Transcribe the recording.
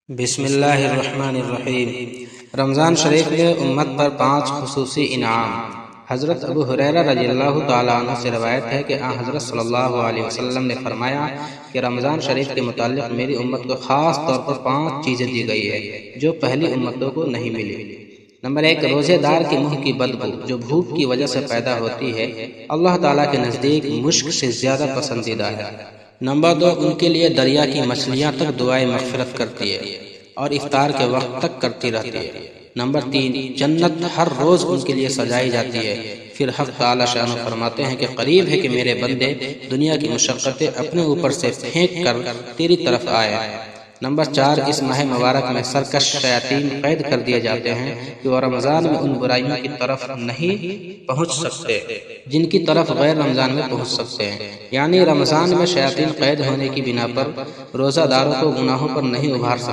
بسم اللہ الرحمن الرحیم۔ رمضان شریف میں امت پر 5 خصوصی انعام۔ حضرت ابو ہریرہ رضی اللہ تعالیٰ عنہ سے روایت ہے کہ حضرت صلی اللہ علیہ وسلم نے فرمایا کہ رمضان شریف کے متعلق میری امت کو خاص طور پر 5 چیزیں دی گئی ہے جو پہلی امتوں کو نہیں ملی۔ نمبر 1، روزے دار کے منہ کی بدبو جو بھوک کی وجہ سے پیدا ہوتی ہے اللہ تعالیٰ کے نزدیک مشک سے زیادہ پسندیدہ ہے۔ نمبر 2، ان کے لیے دریا کی مچھلیاں تک دعائیں مغفرت کرتی ہے اور افطار کے وقت تک کرتی رہتی ہے۔ نمبر 3، جنت ہر روز ان کے لیے سجائی جاتی ہے۔ پھر حق تعالی شانہ فرماتے ہیں کہ قریب ہے کہ میرے بندے دنیا کی مشقتیں اپنے اوپر سے پھینک کر تیری طرف آئے۔ نمبر 4، اس ماہ مبارک میں سرکش شیاطین قید کر دیے جاتے ہیں کہ وہ رمضان میں ان برائیوں کی طرف نہیں پہنچ سکتے جن کی طرف غیر رمضان میں پہنچ سکتے ہیں، یعنی رمضان میں شیاطین قید ہونے کی بنا پر روزہ داروں کو گناہوں پر نہیں ابھار سکتے۔